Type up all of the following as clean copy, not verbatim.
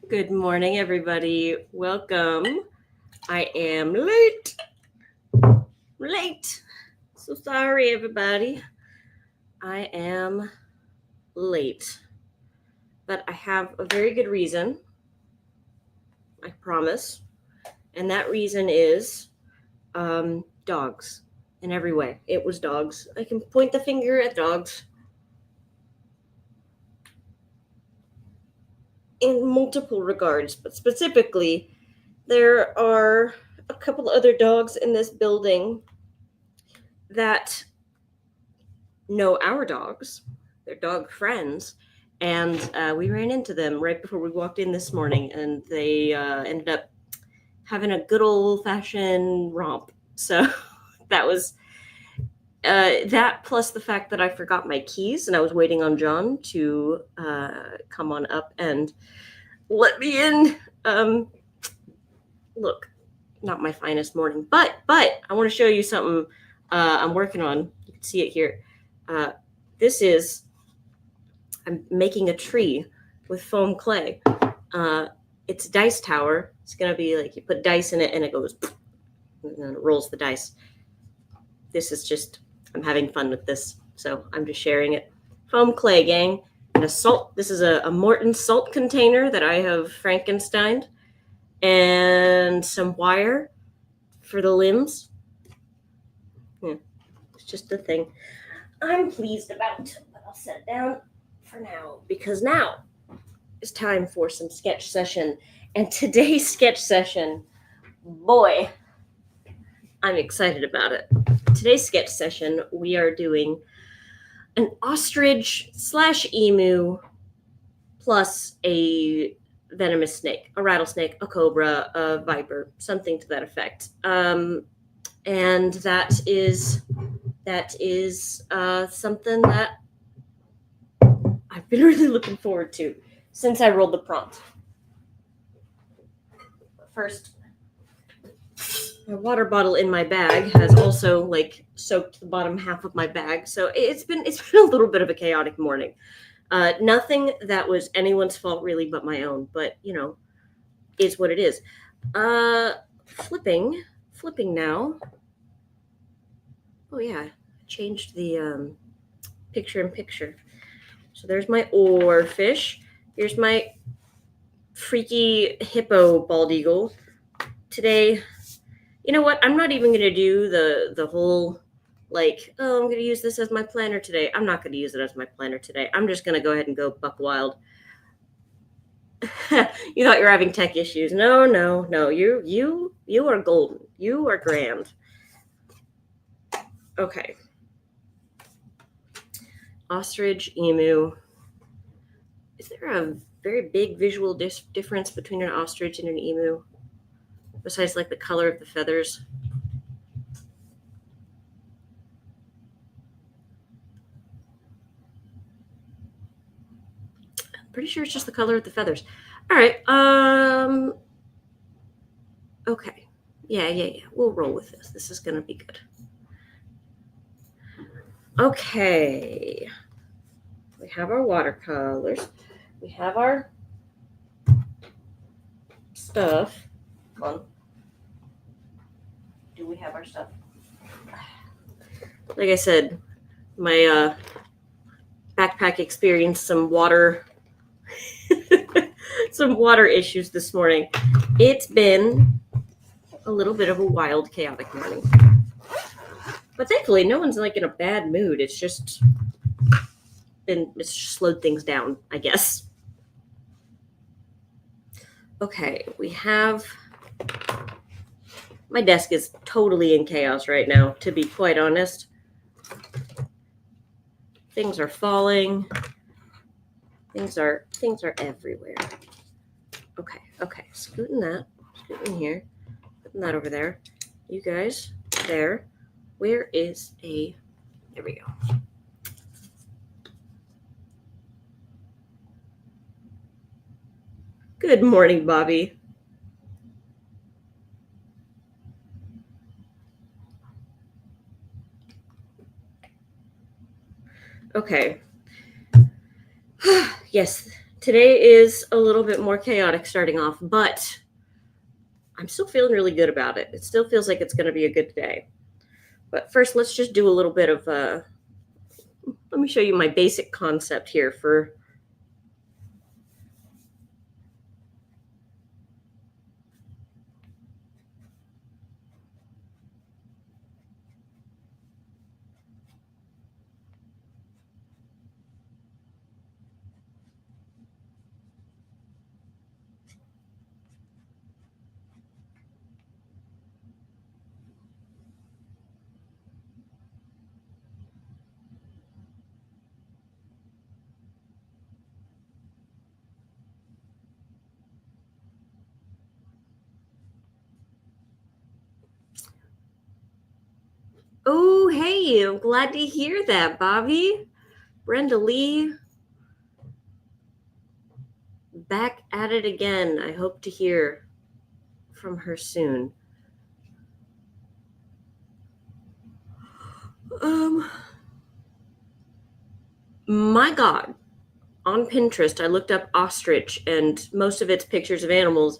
Good morning, everybody. Welcome. I am late. Late. So sorry, everybody. I am late. But I have a very good reason. I promise. And that reason is dogs in every way. It was dogs. I can point the finger at dogs in multiple regards, but specifically, there are a couple other dogs in this building that know our dogs. They're dog friends. And we ran into them right before we walked in this morning, and they ended up having a good old fashioned romp. So that was that, plus the fact that I forgot my keys and I was waiting on John to come on up and let me in. Look, not my finest morning, but I want to show you something I'm working on. You can see it here. This is I'm making a tree with foam clay. It's a dice tower. It's gonna be like you put dice in it and it goes and then it rolls the dice. This is just I'm having fun with this, so I'm just sharing it. Foam clay, gang. And a salt. This is a Morton salt container that I have Frankensteined, and some wire for the limbs. Yeah, it's just a thing I'm pleased about, but I'll set down for now because now it's time for some sketch session. And today's sketch session, boy, I'm excited about it. Today's sketch session, we are doing an ostrich / emu plus a venomous snake, a rattlesnake, a cobra, a viper, something to that effect. And that is something that I've been really looking forward to since I rolled the prompt. First, my water bottle in my bag has also soaked the bottom half of my bag, so it's been a little bit of a chaotic morning. Nothing that was anyone's fault really, but my own. But is what it is. Flipping now. Oh yeah, I changed the picture in picture. So there's my oarfish. Here's my freaky hippo bald eagle. Today, you know what? I'm not even going to do the whole I'm going to use this as my planner today. I'm not going to use it as my planner today. I'm just going to go ahead and go buck wild. You thought you were having tech issues. No. You are golden. You are grand. Okay. Ostrich, emu. Is there a very big visual difference between an ostrich and an emu? Besides the color of the feathers? I'm pretty sure it's just the color of the feathers. All right. Okay. Yeah. We'll roll with this. This is going to be good. Okay. We have our watercolors. We have our stuff. Come on. Do we have our stuff? Like I said, my backpack experienced some water issues this morning. It's been a little bit of a wild, chaotic morning. But thankfully, no one's in a bad mood. It's just slowed things down, I guess. Okay, we have... My desk is totally in chaos right now, to be quite honest. Things are falling. Things are everywhere. Okay. Scooting here. Putting that over there. You guys, there. There we go. Good morning, Bobby. Okay. Yes, Today is a little bit more chaotic starting off, but I'm still feeling really good about it. It still feels like it's going to be a good day. But first, let's just do a little bit of, let me show you my basic concept here for Oh, hey, I'm glad to hear that, Bobby. Brenda Lee, back at it again. I hope to hear from her soon. My God, on Pinterest, I looked up ostrich, and most of it's pictures of animals,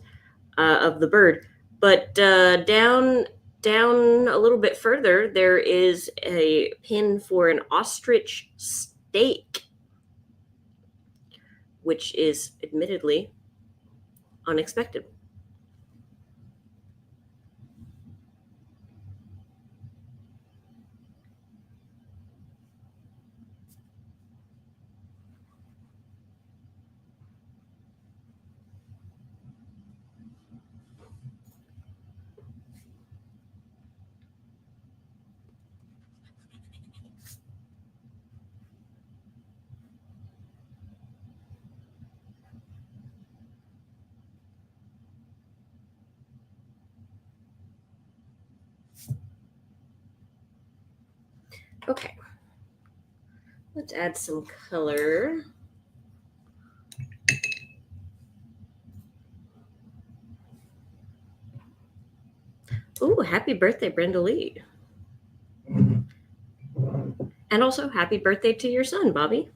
of the bird. But down a little bit further, there is a pin for an ostrich steak, which is admittedly unexpected. Okay, let's add some color. Ooh, happy birthday, Brenda Lee. And also, happy birthday to your son, Bobby.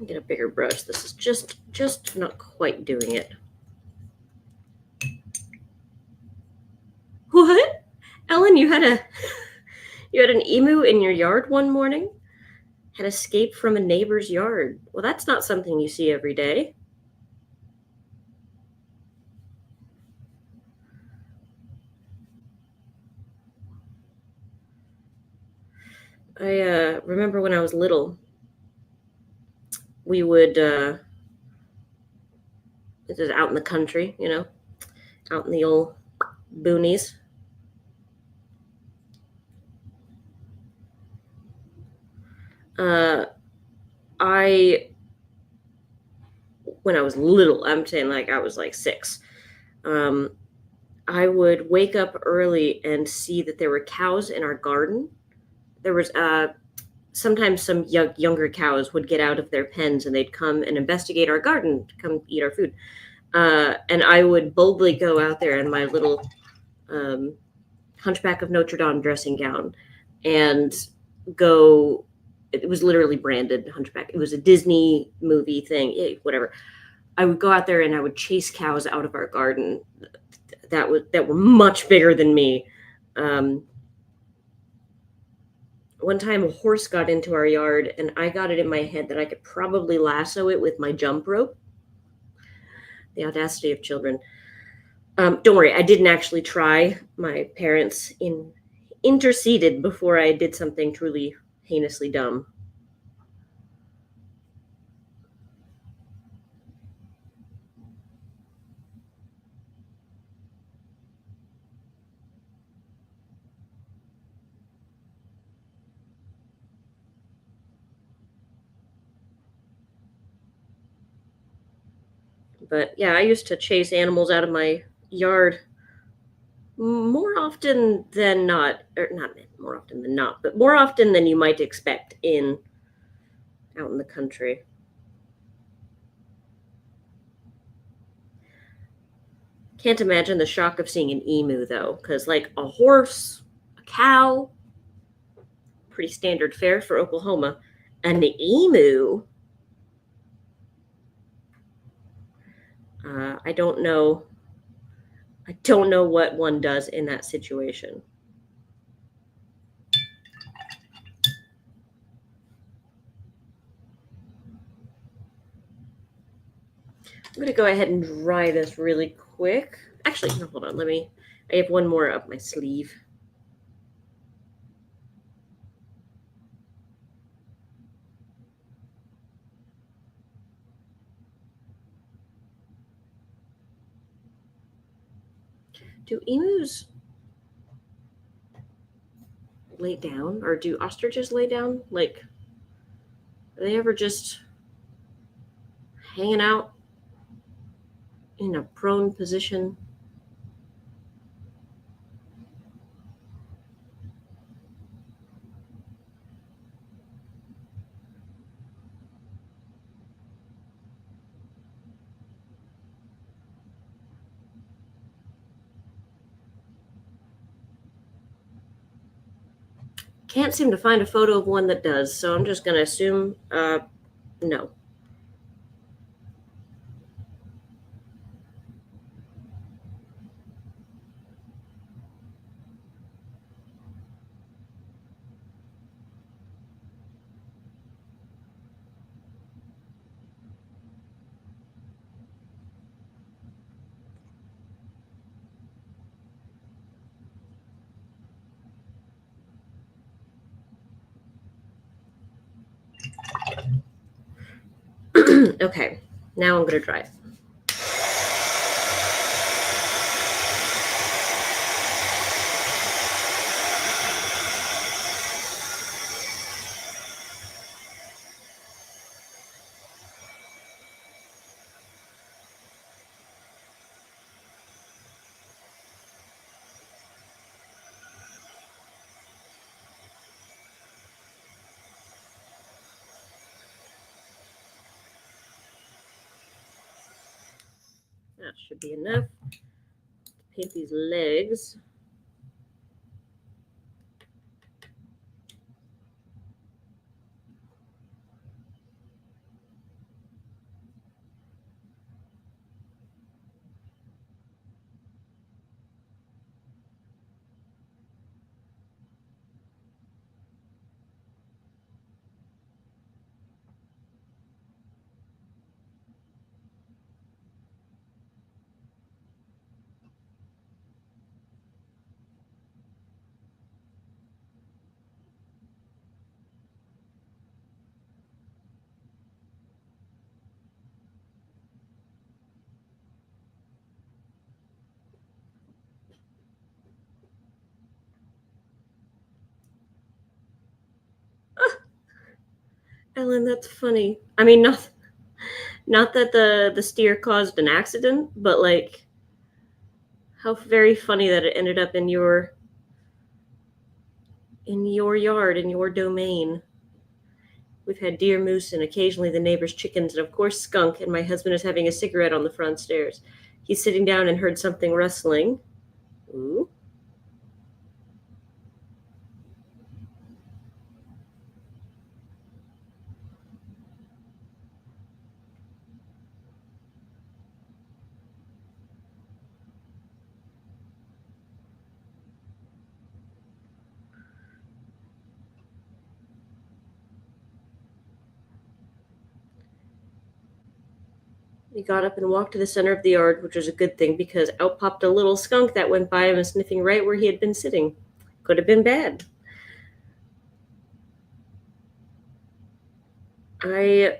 Get a bigger brush. This is just not quite doing it. What? Ellen, you had an emu in your yard one morning? Had escaped from a neighbor's yard. Well, that's not something you see every day. I remember when I was little, we would, this is out in the country, out in the old boonies. When I was little, I'm saying like I was like 6, I would wake up early and see that there were cows in our garden. There was sometimes some younger cows would get out of their pens and they'd come and investigate our garden to come eat our food. And I would boldly go out there in my little Hunchback of Notre Dame dressing gown and go. It was literally branded Hunchback. It was a Disney movie thing, whatever. I would go out there and I would chase cows out of our garden that were much bigger than me. One time a horse got into our yard and I got it in my head that I could probably lasso it with my jump rope. The audacity of children. Don't worry, I didn't actually try. My parents interceded before I did something truly heinously dumb. But yeah, I used to chase animals out of my yard more often than not, or not more often than not, but more often than you might expect out in the country. Can't imagine the shock of seeing an emu though, because like a horse, a cow, pretty standard fare for Oklahoma, and the emu. I don't know. I don't know what one does in that situation. I'm going to go ahead and dry this really quick. Actually, no, hold on. I have one more up my sleeve. Do emus lay down, or do ostriches lay down? Like, are they ever just hanging out in a prone position? Can't seem to find a photo of one that does, so I'm just going to assume no. Okay, now I'm going to dry it. That should be enough. Paint these legs. Ellen, that's funny. I mean, not that the steer caused an accident, but like how very funny that it ended up in your yard, in your domain. We've had deer, moose, and occasionally the neighbor's chickens, and of course skunk, and my husband is having a cigarette on the front stairs. He's sitting down and heard something rustling. Ooh. We got up and walked to the center of the yard, which was a good thing because out popped a little skunk that went by and was sniffing right where he had been sitting. Could have been bad. I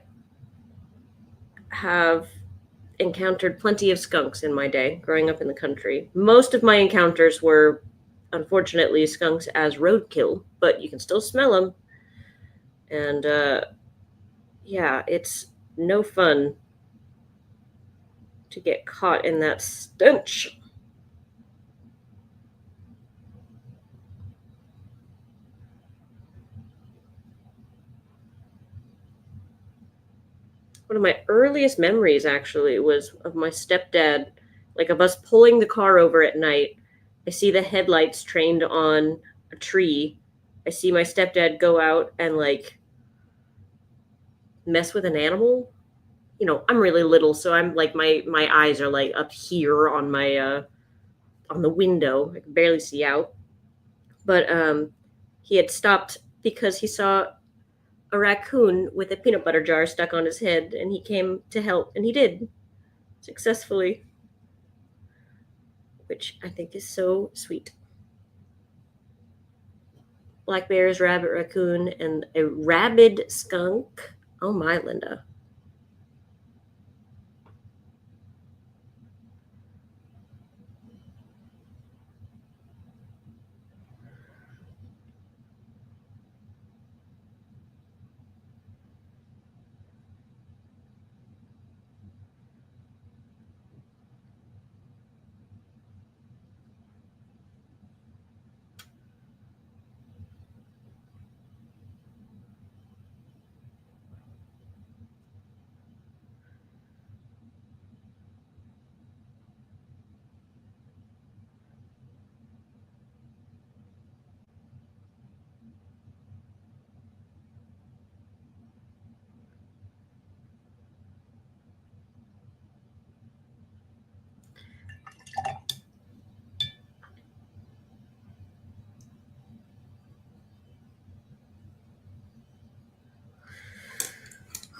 have encountered plenty of skunks in my day growing up in the country. Most of my encounters were, unfortunately, skunks as roadkill, but you can still smell them. And yeah, it's no fun to get caught in that stench. One of my earliest memories actually was of my stepdad, like of us pulling the car over at night. I see the headlights trained on a tree. I see my stepdad go out and like mess with an animal. You know, I'm really little, so I'm like my eyes are like up here on the window. I can barely see out. But he had stopped because he saw a raccoon with a peanut butter jar stuck on his head, and he came to help, and he did successfully, which I think is so sweet. Black bears, rabbit, raccoon, and a rabid skunk. Oh my, Linda.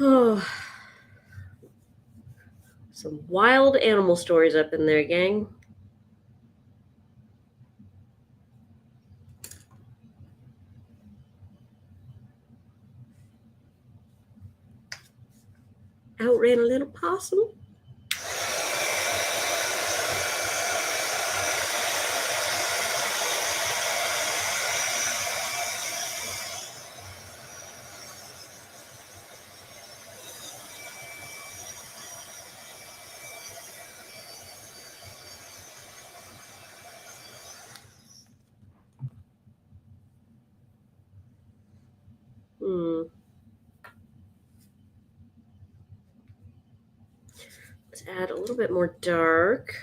Oh, some wild animal stories up in there, gang. Outran a little possum. Hmm. Let's add a little bit more dark.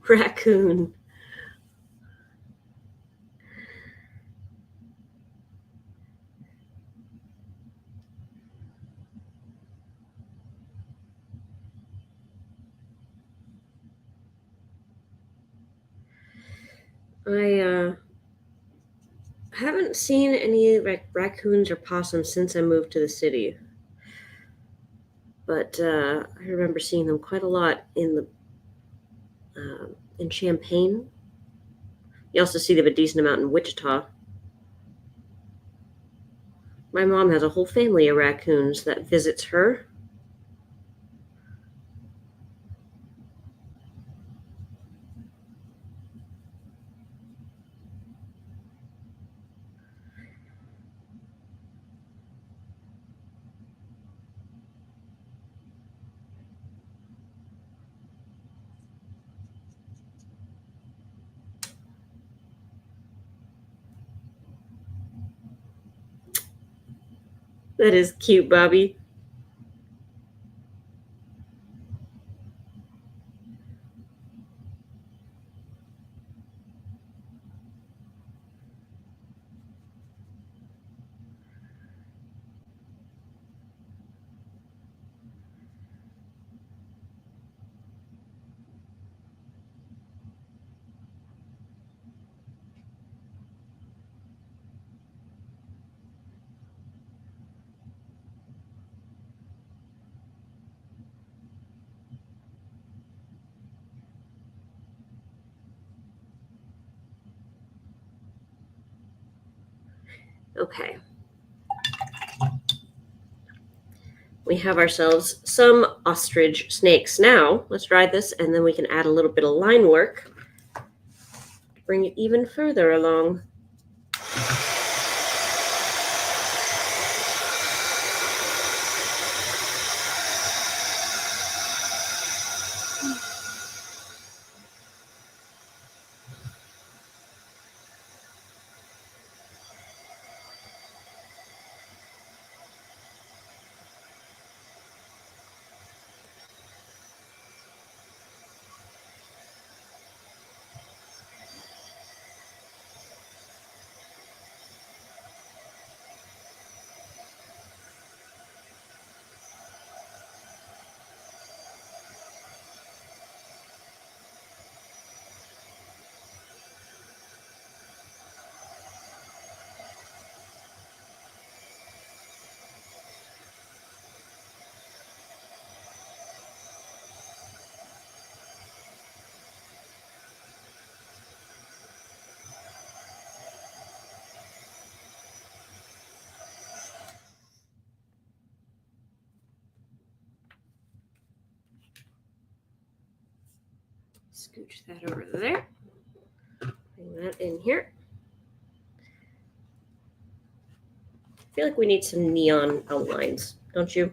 Raccoon. I haven't seen any raccoons or possums since I moved to the city, but I remember seeing them quite a lot in Champaign. You also see them a decent amount in Wichita. My mom has a whole family of raccoons that visits her. That is cute, Bobby. Okay. We have ourselves some ostrich snakes. Now, let's dry this, and then we can add a little bit of line work to bring it even further along. Scooch that over there. Bring that in here. I feel like we need some neon outlines, don't you?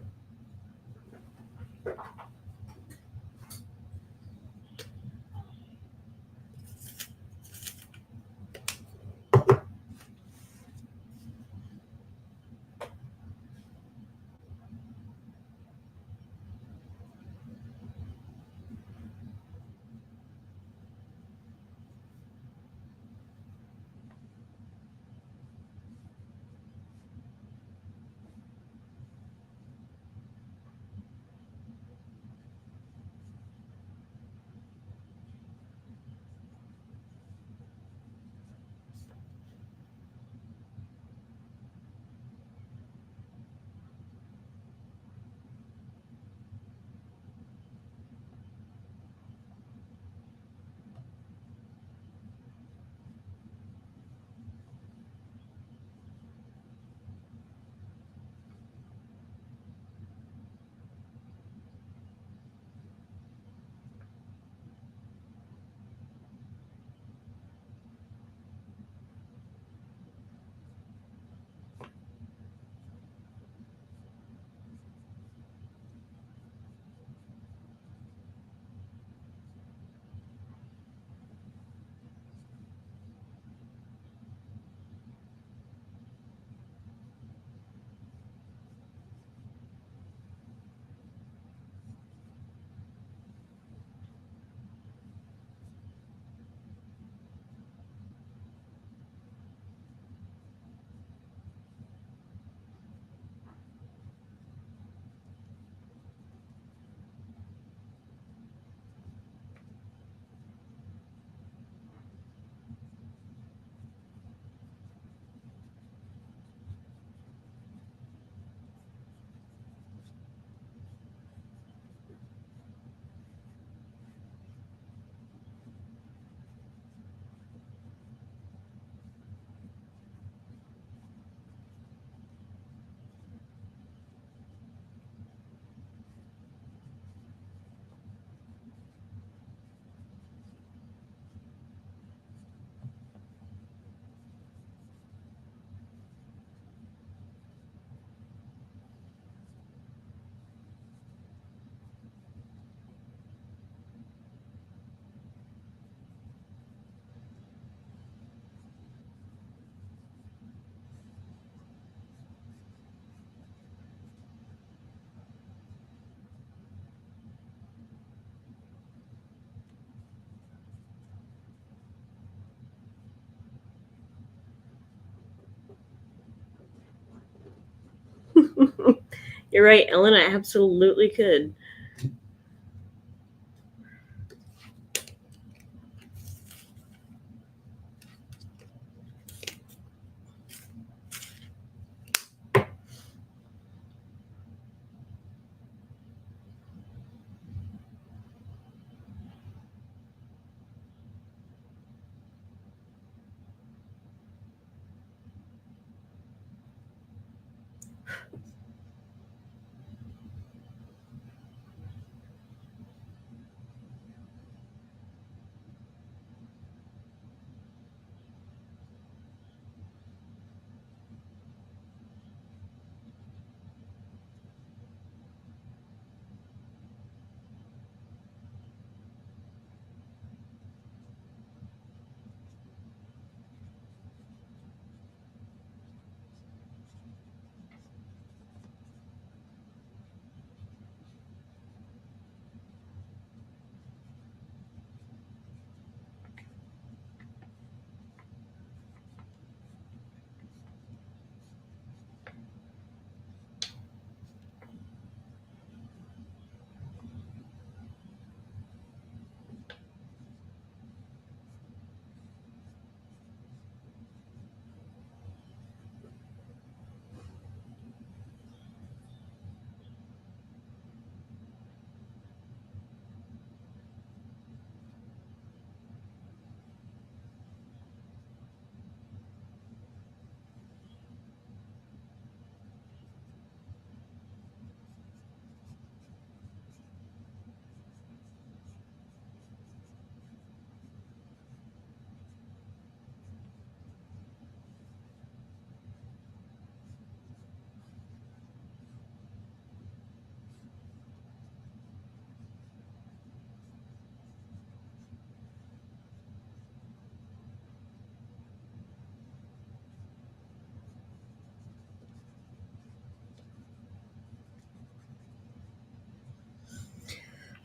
You're right, Ellen. I absolutely could.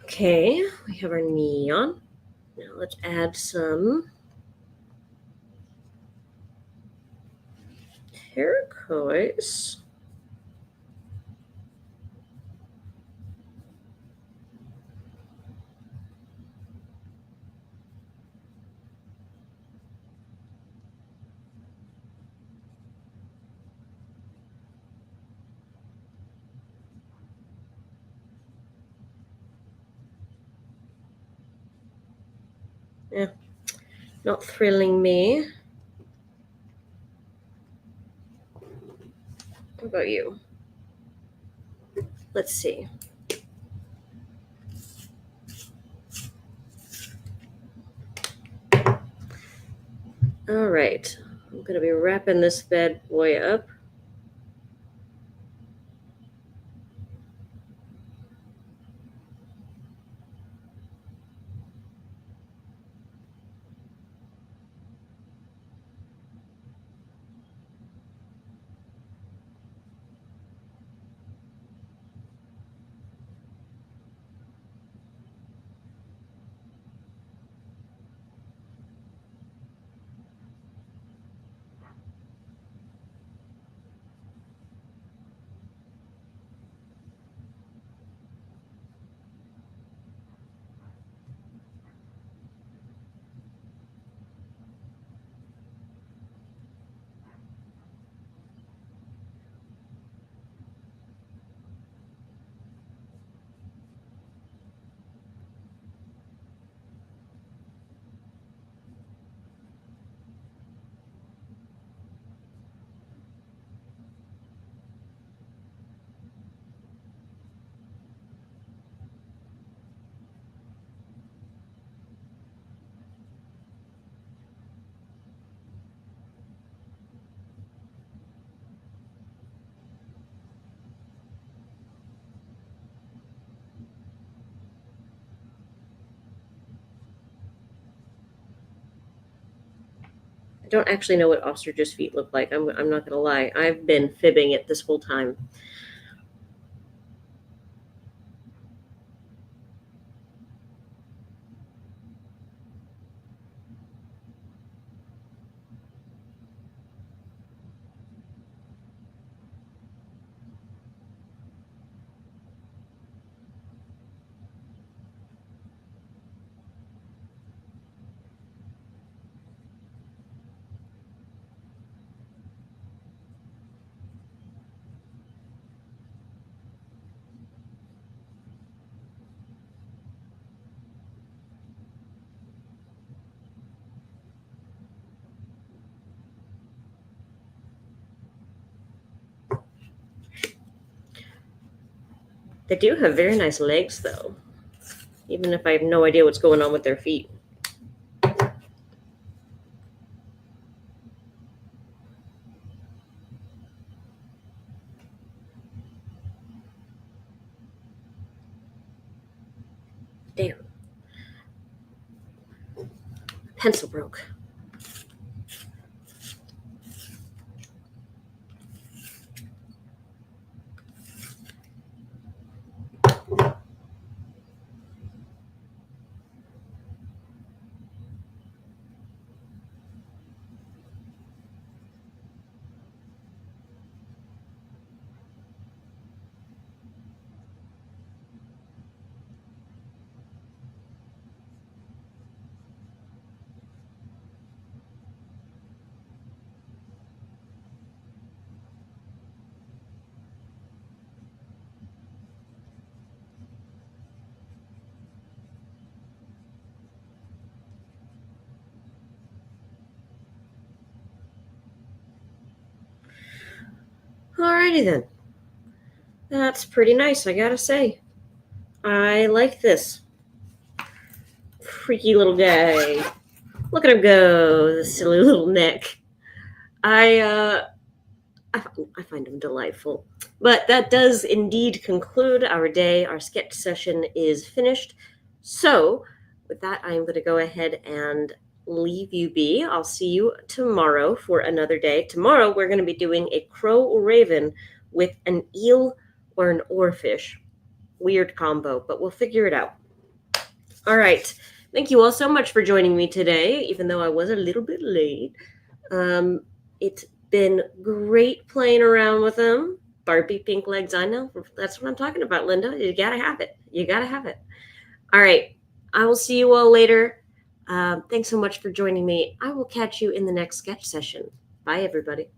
Okay, we have our neon. Now let's add some turquoise. Yeah, not thrilling me. What about you? Let's see. All right, I'm going to be wrapping this bad boy up. I don't actually know what ostrich's feet look like. I'm not going to lie. I've been fibbing it this whole time. They do have very nice legs, though, even if I have no idea what's going on with their feet. Damn. Pencil broke. Alrighty then. That's pretty nice, I gotta say. I like this. Freaky little guy. Look at him go, the silly little neck. I find him delightful. But that does indeed conclude our day. Our sketch session is finished. So, with that, I'm going to go ahead and leave you be. I'll see you tomorrow for another day. Tomorrow, we're going to be doing a crow or raven with an eel or an oarfish. Weird combo, but we'll figure it out. All right. Thank you all so much for joining me today, even though I was a little bit late. It's been great playing around with them. Barbie pink legs, I know. That's what I'm talking about, Linda. You got to have it. You got to have it. All right. I will see you all later. Thanks so much for joining me. I will catch you in the next sketch session. Bye, everybody.